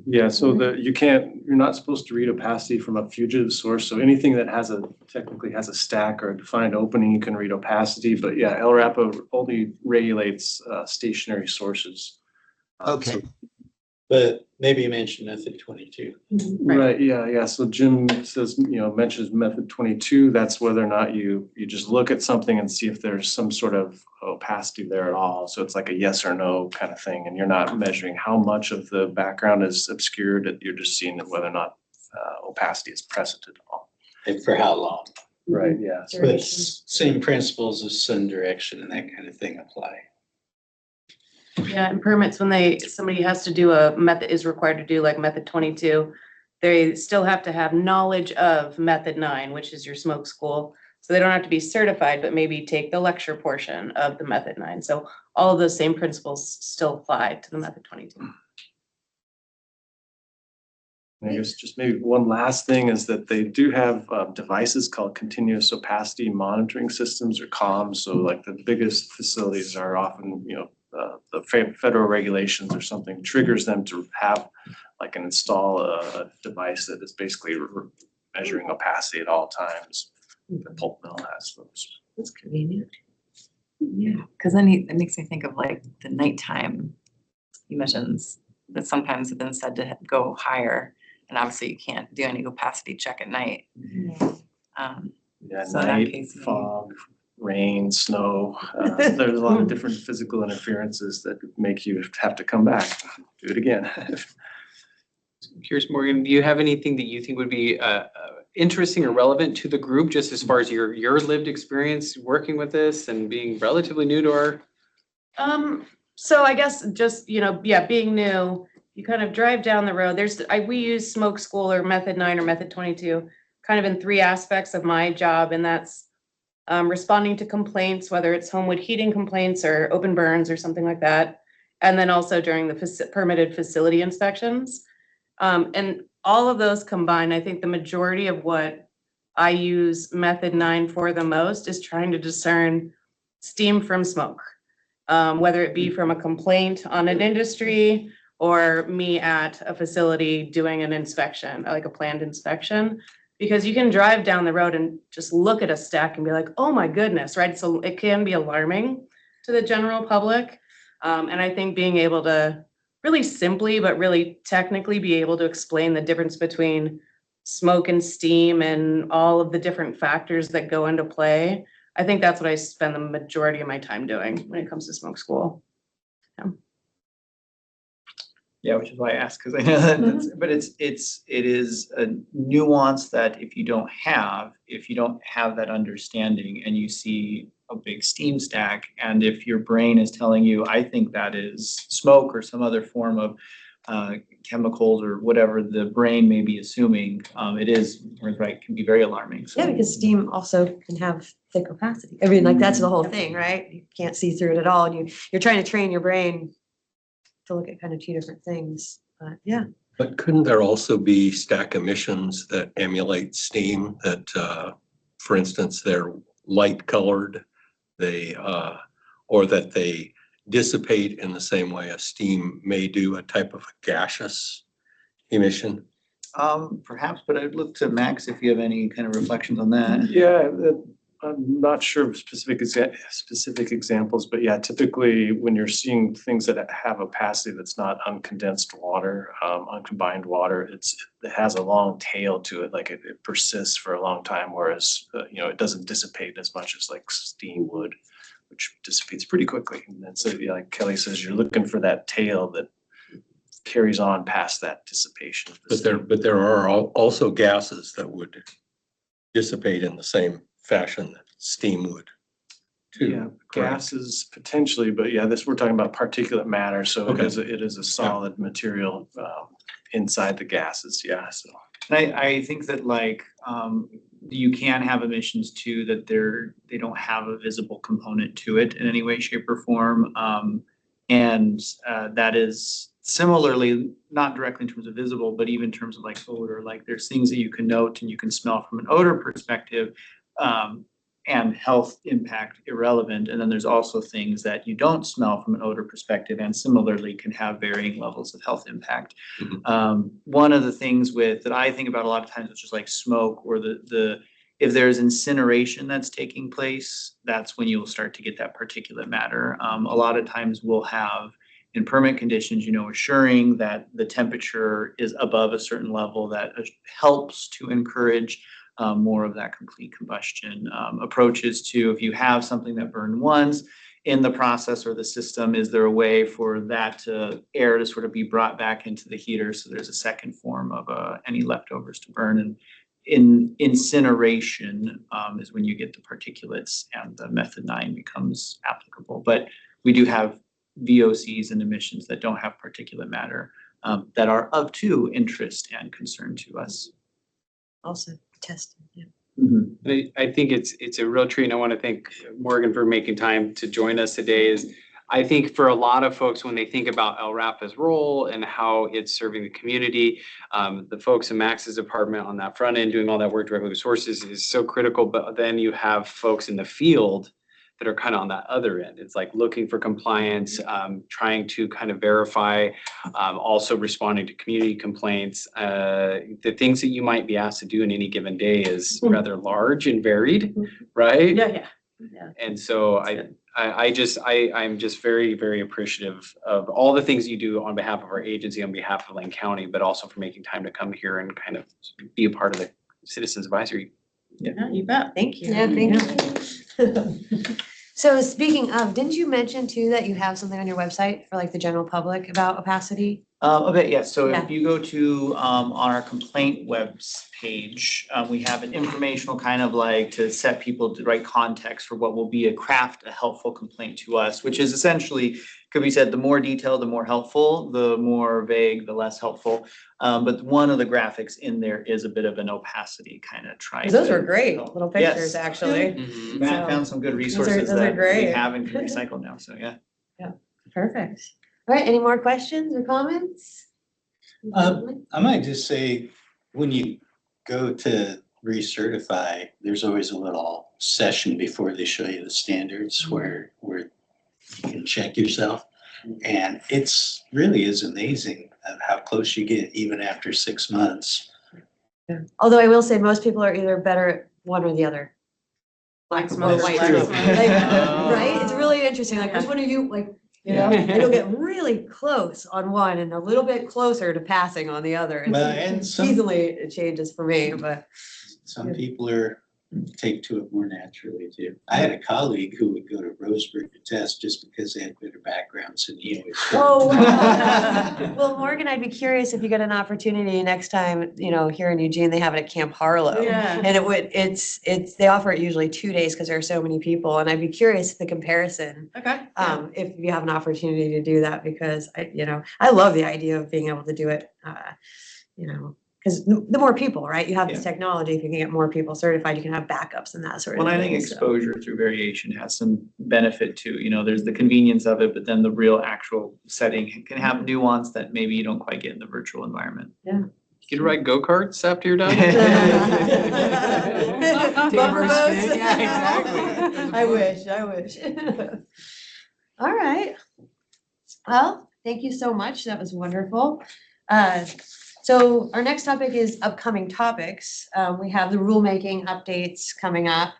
Yeah, so you're not supposed to read opacity from a fugitive source. So anything that technically has a stack or a defined opening, you can read opacity. But yeah, LRAPA only regulates stationary sources. Okay. But maybe you mentioned method 22. Right, yeah. So Jim says, mentions method 22. That's whether or not you just look at something and see if there's some sort of opacity there at all. So it's like a yes or no kind of thing. And you're not measuring how much of the background is obscured. You're just seeing whether or not opacity is present at all. And for how long? Right, yeah. But same principles of sun direction and that kind of thing apply. Yeah, and permits, when somebody has to do is required to do like method 22, they still have to have knowledge of method 9, which is your smoke school. So they don't have to be certified, but maybe take the lecture portion of the method 9. So all of those same principles still apply to the method 22. I guess just maybe one last thing is that they do have devices called continuous opacity monitoring systems, or COMS. So like the biggest facilities are often, the federal regulations or something triggers them to have install a device that is basically measuring opacity at all times. The pulp mill has those. That's convenient. Yeah, because then it makes me think of like the nighttime emissions that sometimes have been said to go higher. And obviously you can't do any opacity check at night. Yeah, So in that night, case, fog, rain, snow. There's a lot of different physical interferences that make you have to come back, do it again. Curious, Morgan, do you have anything that you think would be interesting or relevant to the group, just as far as your lived experience working with this and being relatively new to our? So I guess just, being new, you kind of drive down the road. We use smoke school or method 9 or method 22 kind of in 3 aspects of my job. And that's responding to complaints, whether it's Homewood heating complaints or open burns or something like that. And then also during the permitted facility inspections. And all of those combined, I think the majority of what I use method 9 for the most is trying to discern steam from smoke, whether it be from a complaint on an industry or me at a facility doing an inspection, like a planned inspection, because you can drive down the road and just look at a stack and be like, oh my goodness, right? So it can be alarming to the general public. And I think being able to really simply, but really technically be able to explain the difference between smoke and steam and all of the different factors that go into play I think that's what I spend the majority of my time doing when it comes to smoke school. Yeah, which is why I asked, because I know that, but it is a nuance that if you don't have that understanding and you see a big steam stack, and if your brain is telling you, I think that is smoke or some other form of chemicals or whatever the brain may be assuming, it is, right, can be very alarming. So Yeah, because steam also can have thick opacity. I mean, like, that's the whole thing, right? You can't see through it at all, and you're trying to train your brain to look at kind of two different things, but yeah. But couldn't there also be stack emissions that emulate steam that, for instance, they're light colored, or that they dissipate in the same way as steam may do, a type of gaseous emission? perhaps, but I'd look to Max if you have any kind of reflections on that. Yeah, I'm not sure of specific examples, but yeah, typically when you're seeing things that have opacity that's not uncondensed water, uncombined water, it has a long tail to it, like it persists for a long time, whereas it doesn't dissipate as much as like steam would, which dissipates pretty quickly. And then so like Kelly says, you're looking for that tail that carries on past that dissipation. But there are also gases that would dissipate in the same fashion that steam would too. Yeah, correct? gases potentially, but yeah, we're talking about particulate matter, so Okay. it is a solid material inside the gases, yeah, so. And I think that you can have emissions too, that they don't have a visible component to it in any way, shape or form. And that is similarly, not directly in terms of visible, but even in terms of like odor, like there's things that you can note and you can smell from an odor perspective, and health impact irrelevant. And then there's also things that you don't smell from an odor perspective and similarly can have varying levels of health impact. One of the things that I think about a lot of times, which is like smoke or if there's incineration that's taking place, that's when you'll start to get that particulate matter. A lot of times we'll have in permit conditions, assuring that the temperature is above a certain level that helps to encourage more of that complete combustion. Approaches to, if you have something that burned once in the process or the system, is there a way for that air to sort of be brought back into the heater so there's a second form of any leftovers to burn? And in incineration is when you get the particulates and the method 9 becomes applicable. But we do have VOCs and emissions that don't have particulate matter that are of too interest and concern to us. Also tested, yeah. I think it's a real treat, and I want to thank Morgan for making time to join us today. I think for a lot of folks, when they think about LRAPA's role and how it's serving the community, the folks in Max's department on that front end doing all that work directly with sources is so critical. But then you have folks in the field that are kind of on that other end. It's like looking for compliance, trying to kind of verify, also responding to community complaints. The things that you might be asked to do in any given day is rather large and varied, right? Yeah. And so I'm just very, very appreciative of all the things you do on behalf of our agency, on behalf of Lane County, but also for making time to come here and kind of be a part of the Citizens Advisory. Yeah, you bet. Thank you. Yeah, thank you. So speaking of, didn't you mention too that you have something on your website for like the general public about opacity? A bit, yes. So Yeah. if you go to on our complaint webs page, we have an informational kind of like to set people to right context for what will be a helpful complaint to us, which is essentially, could be said, the more detailed, the more helpful, the more vague, the less helpful. But one of the graphics in there is a bit of an opacity kind of try. Those were great little pictures, Yes. actually. Matt found some good resources those are that we great. have and can recycle now, so yeah. Perfect. All right, any more questions or comments? I might just say, when you go to recertify, there's always a little session before they show you the standards where you can check yourself. And it's really is amazing of how close you get even after 6 months. Yeah. Although I will say most people are either better at one or the other. Black smoke, That's white true. smoke. Like, right? It's really interesting. Like, which one are you like? And you'll get really close on one and a little bit closer to passing on the other. Well, and some- Easily it changes for me, but Some people are take to it more naturally too. I had a colleague who would go to Roseburg to test just because they had better backgrounds and he always. Oh, wow. Well, Morgan, I'd be curious if you get an opportunity next time, here in Eugene, they have it at Camp Harlow. Yeah. And they offer it usually 2 days because there are so many people. And I'd be curious the comparison, Okay. if you have an opportunity to do that, because I love the idea of being able to do it, because the more people, right? You have this Yeah. technology, if you can get more people certified, you can have backups and that sort of Well, thing. I think so. exposure through variation has some benefit too. There's the convenience of it, but then the real actual setting can have nuance that maybe you don't quite get in the virtual environment. Yeah. You could ride go-karts after you're done. Bumper boats? Yeah, exactly. I wish. All right. Well, thank you so much. That was wonderful. So our next topic is upcoming topics. We have the rulemaking updates coming up.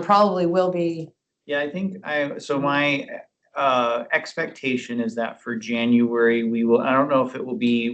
Probably will be. Yeah, I think my expectation is that for January, I don't know if it will be,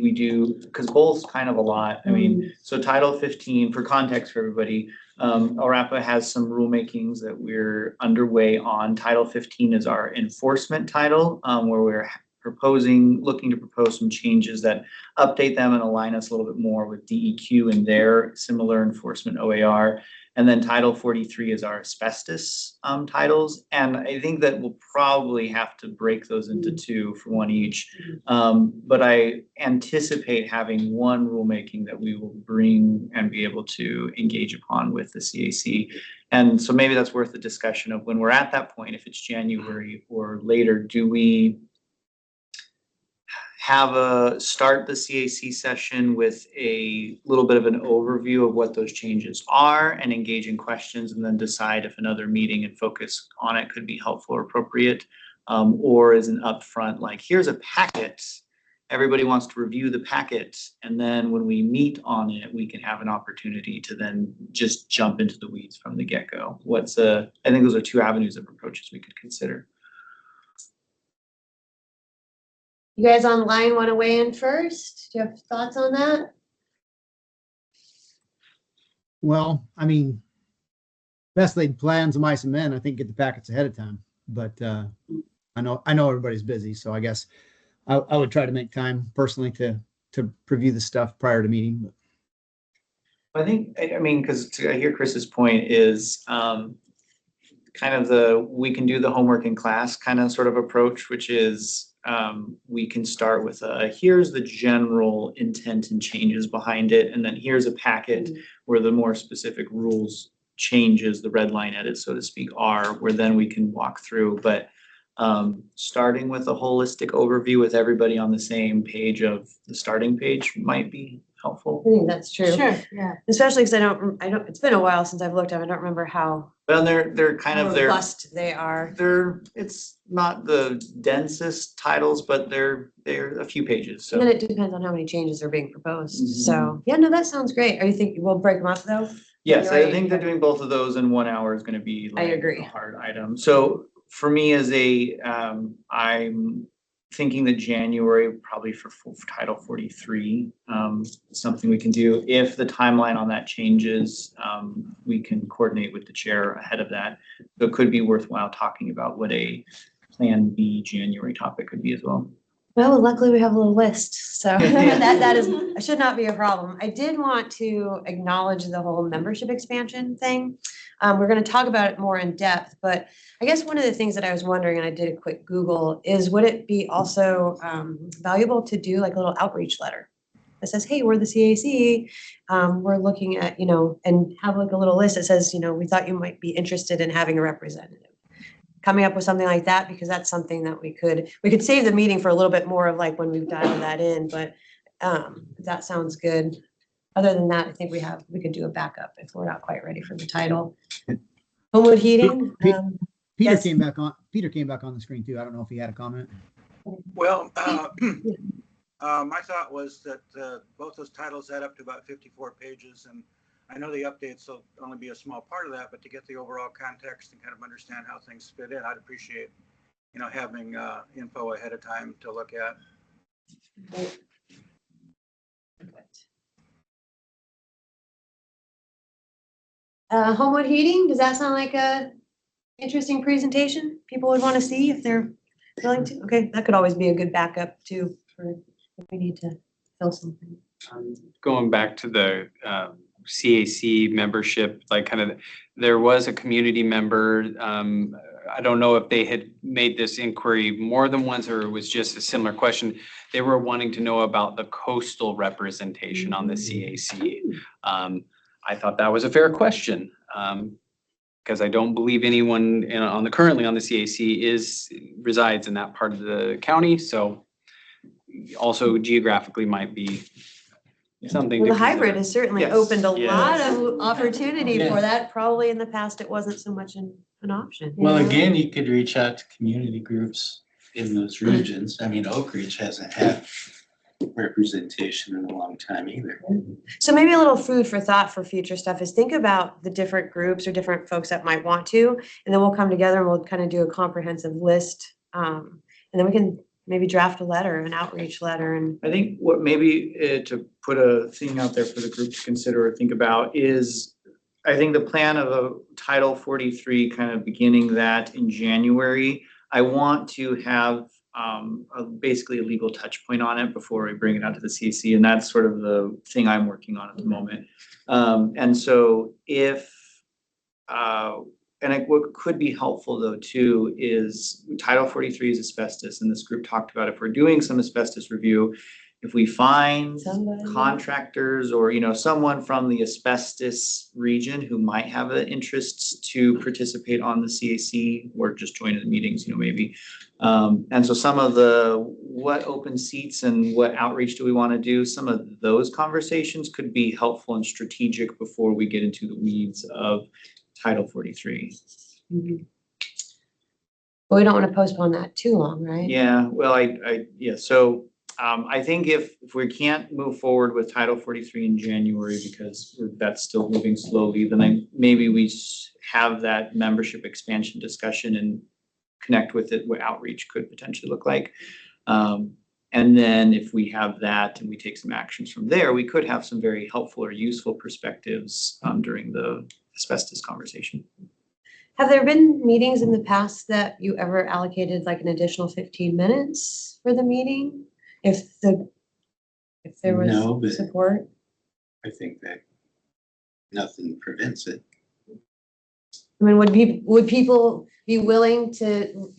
because both's kind of a lot. I mean, so Title 15, for context for everybody, ORAPA has some rulemakings that we're underway on. Title 15 is our enforcement title, where we're looking to propose some changes that update them and align us a little bit more with DEQ and their similar enforcement OAR. And then Title 43 is our asbestos titles. And I think that we'll probably have to break those into two for one each. But I anticipate having one rulemaking that we will bring and be able to engage upon with the CAC. And so maybe that's worth the discussion of when we're at that point, if it's January or later, do we start the CAC session with a little bit of an overview of what those changes are and engage in questions, and then decide if another meeting and focus on it could be helpful or appropriate, or is an upfront, like, here's a packet, everybody wants to review the packet, and then when we meet on it, we can have an opportunity to then just jump into the weeds from the get-go. I think those are two avenues of approaches we could consider. You guys online want to weigh in first? Do you have thoughts on that? Well, I mean, best laid plans of mice and men, I think, get the packets ahead of time. But I know everybody's busy, so I guess I would try to make time personally to preview the stuff prior to meeting. I think, because I hear Chris's point is kind of we can do the homework in class kind of sort of approach, which is we can start with here's the general intent and changes behind it, and then here's a packet where the more specific rules changes, the red line edits, so to speak, are, where then we can walk through. But starting with a holistic overview with everybody on the same page of the starting page might be helpful. I think that's true. Sure, yeah. Especially because I don't, it's been a while since I've looked at them. I don't remember how Well, they're kind of robust they are. it's not the densest titles, but they're a few pages. So And then it depends on how many changes are being proposed. Mhm. So, yeah, no, that sounds great. Are you thinking we'll break them up though? yes, You're I right. think that doing both of those in 1 hour is going to be I like agree. a hard item. So for me as I'm thinking that January probably for Title 43, something we can do. If the timeline on that changes, we can coordinate with the chair ahead of that. So it could be worthwhile talking about what a Plan B January topic could be as well. Well, luckily we have a little list, so that should not be a problem. I did want to acknowledge the whole membership expansion thing. We're going to talk about it more in depth, but I guess one of the things that I was wondering, and I did a quick Google, is would it be also valuable to do like a little outreach letter that says, hey, we're the CAC, we're looking at, and have like a little list that says, we thought you might be interested in having a representative. Coming up with something like that, because that's something that we could save the meeting for a little bit more of like when we've dialed that in, but that sounds good. Other than that, I think we could do a backup if we're not quite ready for the title. Homewood Heating. Peter yes. came back on the screen too. I don't know if he had a comment. Well, my thought was that both those titles add up to about 54 pages, and I know the updates will only be a small part of that, but to get the overall context and kind of understand how things fit in, I'd appreciate, having info ahead of time to look at. Homewood Heating, does that sound like a interesting presentation people would want to see if they're willing to? Okay, that could always be a good backup too, for if we need to fill something. Going back to the CAC membership, like kind of, there was a community member. I don't know if they had made this inquiry more than once or it was just a similar question. They were wanting to know about the coastal representation on the CAC. I thought that was a fair question. Because I don't believe anyone currently on the CAC resides in that part of the county, so also geographically might be something to Well, the hybrid consider. has certainly Yes. opened a Yes. lot of opportunity Yeah. for that. Probably in the past, it wasn't so much an option. Well, you know? again, you could reach out to community groups in those regions. I mean, Oak Ridge hasn't had representation in a long time either. So maybe a little food for thought for future stuff is think about the different groups or different folks that might want to, and then we'll come together and we'll kind of do a comprehensive list. And then we can maybe draft a letter, an outreach letter, and I think what maybe to put a thing out there for the group to consider or think about is, I think the plan of a Title 43 kind of beginning that in January. I want to have basically a legal touch point on it before we bring it out to the CAC, and that's sort of the thing I'm working on at the moment. And so if what could be helpful though too is Title 43 is asbestos, and this group talked about if we're doing some asbestos review, if we find Somebody. contractors or, someone from the asbestos region who might have an interest to participate on the CAC or just join in the meetings, maybe. And so some of what open seats and what outreach do we want to do, some of those conversations could be helpful and strategic before we get into the weeds of Title 43. but we don't want to postpone that too long, right? Yeah, well, so I think if we can't move forward with Title 43 in January because that's still moving slowly, then maybe we have that membership expansion discussion and connect with it, what outreach could potentially look like. And then if we have that and we take some actions from there, we could have some very helpful or useful perspectives during the asbestos conversation. Have there been meetings in the past that you ever allocated like an additional 15 minutes for the meeting? If there No, was but- support? I think that nothing prevents it. I mean, would people be willing to,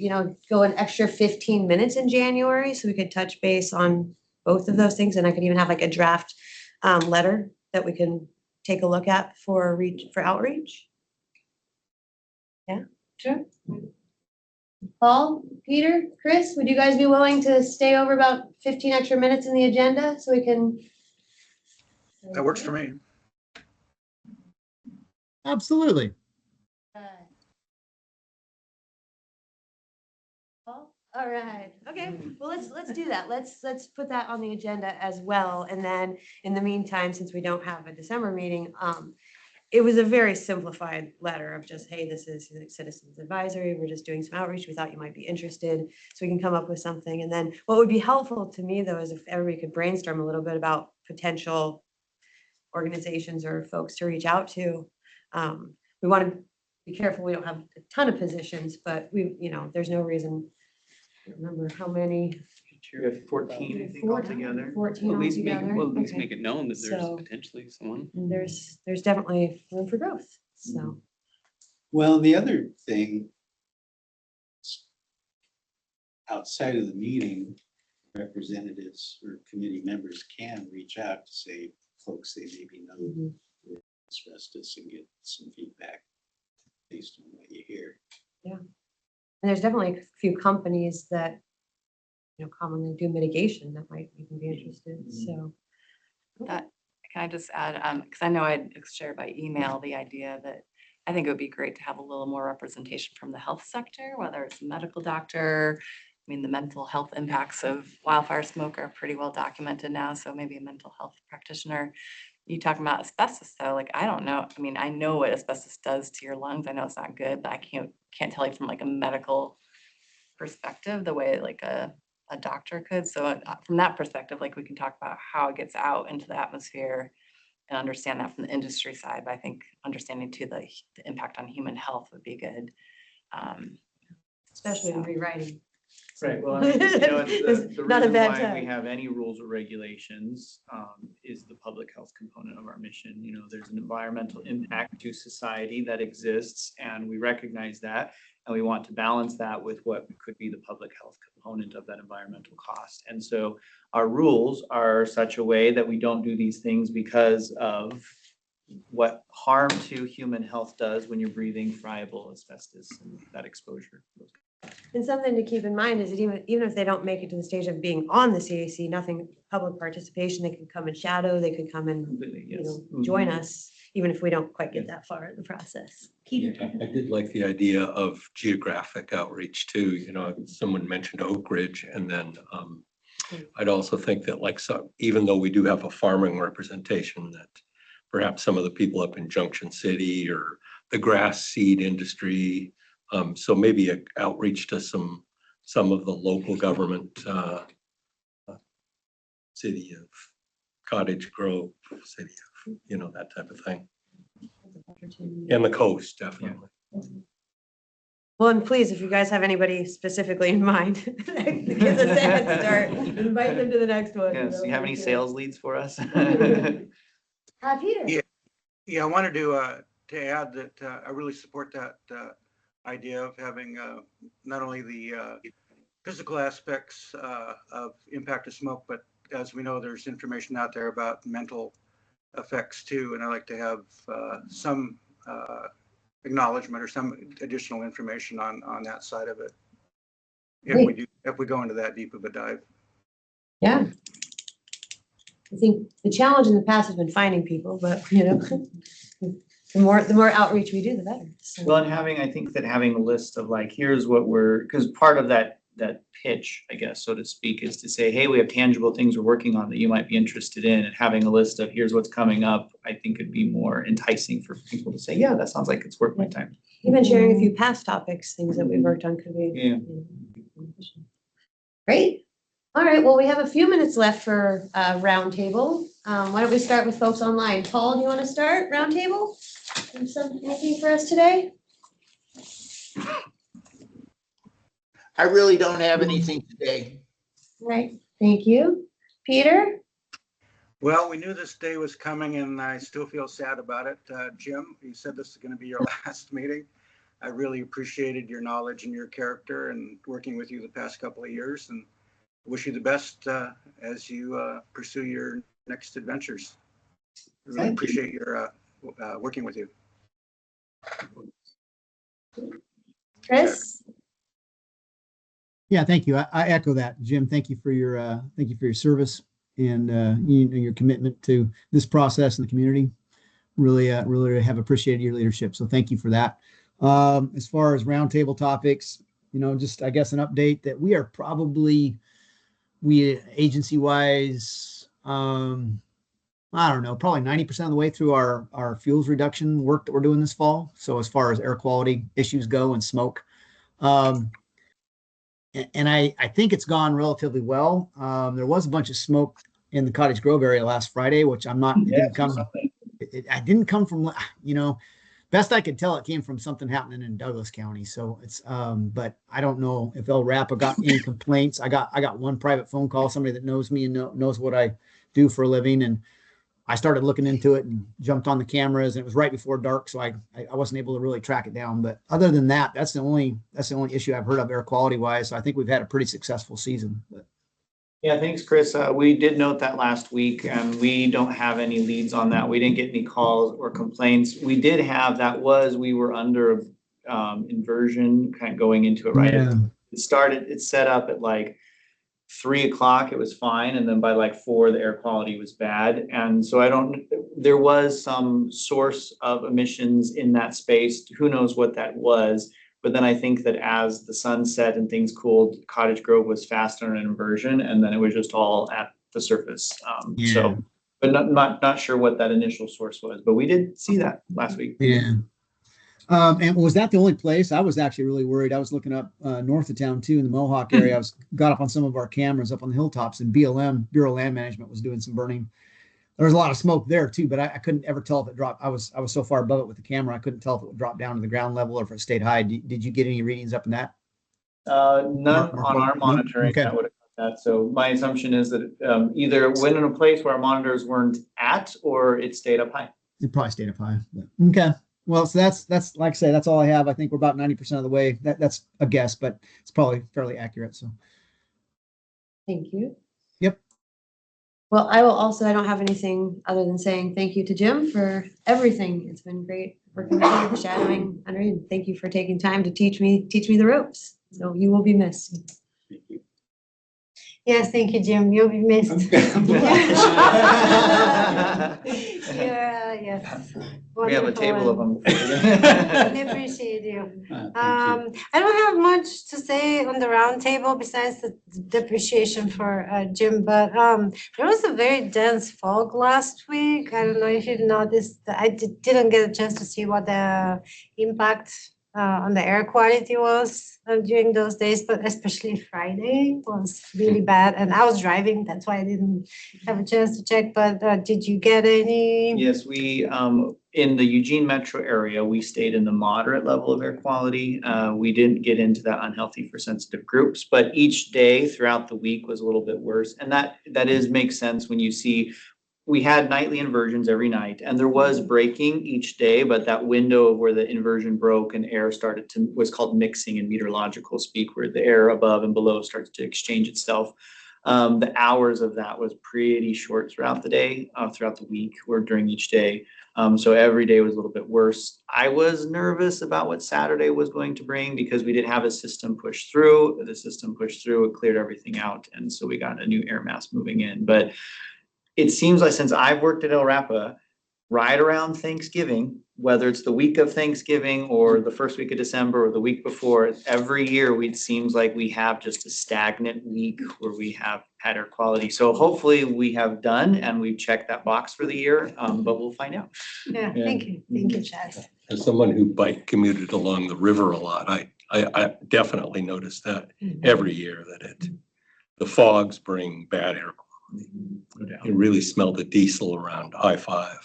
go an extra 15 minutes in January so we could touch base on both of those things? And I could even have like a draft letter that we can take a look at for outreach? Yeah, sure. Paul, Peter, Chris, would you guys be willing to stay over about 15 extra minutes in the agenda so we can? That works for me. Absolutely. All right, okay, well, let's do that. Let's put that on the agenda as well. And then in the meantime, since we don't have a December meeting, it was a very simplified letter of just, hey, this is Citizens Advisory. We're just doing some outreach. We thought you might be interested, so we can come up with something. And then what would be helpful to me though, is if everybody could brainstorm a little bit about potential organizations or folks to reach out to. We want to be careful. We don't have a ton of positions, but there's no reason. I don't remember how many. We have 14, I think, altogether. 14 At least make, altogether. well, at least Okay. make it known that there's So- potentially someone. There's definitely room for growth, so. Well, the other thing, outside of the meeting, representatives or committee members can reach out to say folks they maybe know asbestos and get some feedback based on what you hear. Yeah. And there's definitely a few companies that, commonly do mitigation that might even be interested, so. Can I just add, because I know I'd shared by email the idea that I think it would be great to have a little more representation from the health sector, whether it's a medical doctor. I mean, the mental health impacts of wildfire smoke are pretty well documented now, so maybe a mental health practitioner. You talking about asbestos though, like, I don't know. I mean, I know what asbestos does to your lungs. I know it's not good, but I can't tell you from like a medical perspective, the way like a doctor could. So from that perspective, like we can talk about how it gets out into the atmosphere and understand that from the industry side, but I think understanding too the impact on human health would be good. Especially in So- rewriting. Right, well, I mean, It's the not a reason bad why we time. have any rules or regulations is the public health component of our mission. There's an environmental impact to society that exists, and we recognize that. And we want to balance that with what could be the public health component of that environmental cost. And so our rules are such a way that we don't do these things because of what harm to human health does when you're breathing friable asbestos and that exposure. And something to keep in mind is that even if they don't make it to the stage of being on the CAC, nothing, public participation, they could come and shadow, they could come and, Completely, yes. join us, even if we don't quite get that far in the process. Peter? I did like the idea of geographic outreach too. Someone mentioned Oak Ridge, and then I'd also think that even though we do have a farming representation, that perhaps some of the people up in Junction City or the grass seed industry, so maybe an outreach to some of the local government, city of Cottage Grove, city of, that type of thing. And the coast, definitely. Well, and please, if you guys have anybody specifically in mind, that gives us a head start, invite them to the next one. Yes, you have any sales leads for us? Peter? Yeah, I wanted to add that I really support that idea of having not only the physical aspects of impact of smoke, but as we know, there's information out there about mental effects too. And I like to have some acknowledgement or some additional information on that side of it. If we go into that deep of a dive. Yeah. I think the challenge in the past has been finding people, but the more outreach we do, the better. So- Well, and I think that having a list of here's what because part of that pitch, I guess, so to speak, is to say, hey, we have tangible things we're working on that you might be interested in, and having a list of here's what's coming up, I think could be more enticing for people to say, yeah, that sounds like it's worth my time. Even sharing a few past topics, things that we've worked on could be. Yeah. Great. All right, well, we have a few minutes left for roundtable. Why don't we start with folks online? Paul, do you want to start roundtable? Anything for us today? I really don't have anything today. All right, thank you. Peter? Well, we knew this day was coming and I still feel sad about it. Jim, you said this is going to be your last meeting. I really appreciated your knowledge and your character and working with you the past couple of years, and wish you the best as you pursue your next adventures. Really appreciate your working with you. Chris? Yeah, thank you. I echo that, Jim. Thank you for your service and your commitment to this process and the community. Really have appreciated your leadership. So thank you for that. As far as roundtable topics, just I guess an update that we are probably agency wise, I don't know, probably 90% of the way through our fuels reduction work that we're doing this fall. So as far as air quality issues go and smoke, and I think it's gone relatively well. There was a bunch of smoke in the Cottage Grove area last Friday, which I'm not, I didn't come from, best I could tell, it came from something happening in Douglas County. So it's, but I don't know if El Rapa got any complaints. I got one private phone call, somebody that knows me and knows what I do for a living. And I started looking into it and jumped on the cameras, and it was right before dark. So I wasn't able to really track it down. But other than that, that's the only issue I've heard of air quality wise. So I think we've had a pretty successful season. But. Yeah, thanks, Chris. We did note that last week, and we don't have any leads on that. We didn't get any calls or complaints. We did have, we were under inversion kind of going into it, right? Yeah. It set up at 3 o'clock, it was fine. And then by 4, the air quality was bad. And so there was some source of emissions in that space. Who knows what that was? But then I think that as the sun set and things cooled, Cottage Grove was faster in inversion, and then it was just all at the surface. So, but not sure what that initial source was, but we did see that last week. Yeah. And was that the only place? I was actually really worried. I was looking up north of town too, in the Mohawk area. Got up on some of our cameras up on the hilltops, and BLM, Bureau of Land Management, was doing some burning. There was a lot of smoke there too, but I couldn't ever tell if it dropped. I was so far above it with the camera, I couldn't tell if it would drop down to the ground level or if it stayed high. Did you get any readings up in that? None on our monitoring Okay. that would have done that. So my assumption is that either went in a place where our monitors weren't at or it stayed up high. It probably stayed up high. But, okay. Well, so that's like I say, that's all I have. I think we're about 90% of the way. That's a guess, but it's probably fairly accurate. So Thank you. Yep. Well, I will also, I don't have anything other than saying thank you to Jim for everything. It's been great working with you, shadowing under you. Thank you for taking time to teach me the ropes. So you will be missed. Yes, thank you, Jim. You'll be missed. Yeah, yes. We have a table of them. I appreciate you. I don't have much to say on the roundtable besides the depreciation for Jim, but there was a very dense fog last week. I don't know if you noticed. I didn't get a chance to see what the impact on the air quality was during those days, but especially Friday was really bad. And I was driving, that's why I didn't have a chance to check. But did you get any? Yes, we, in the Eugene metro area, we stayed in the moderate level of air quality. We didn't get into that unhealthy for sensitive groups, but each day throughout the week was a little bit worse. And that makes sense when you see we had nightly inversions every night and there was breaking each day, but that window of where the inversion broke and air started to, was called mixing in meteorological speak, where the air above and below starts to exchange itself. The hours of that was pretty short throughout the day, throughout the week or during each day. So every day was a little bit worse. I was nervous about what Saturday was going to bring because we did have a system push through. The system pushed through, it cleared everything out. And so we got a new air mass moving in. But it seems like since I've worked at El Rapa, right around Thanksgiving, whether it's the week of Thanksgiving or the first week of December or the week before, every year it seems like we have just a stagnant week where we have had air quality. So hopefully we have done and we've checked that box for the year, but we'll find out. Yeah, thank you. Thank you, Chaz. As someone who bike commuted along the river a lot, I definitely noticed that every year that the fogs bring bad air quality. You really smell the diesel around I-5.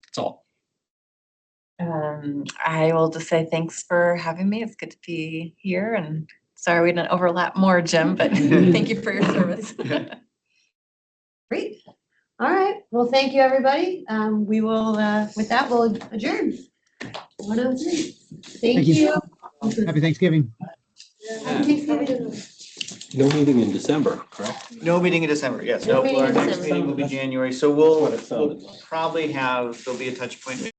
That's all. I will just say thanks for having me. It's good to be here and sorry we didn't overlap more, Jim, but thank you for your service. Great. All right. Well, thank you, everybody. We will, with that, we'll adjourn. 1:03. Thank you. Happy Thanksgiving. Happy Thanksgiving. No meeting in December, correct? No meeting in December, yes. No No, meeting in our next December. meeting will be January. So we'll probably have, there'll be a touch point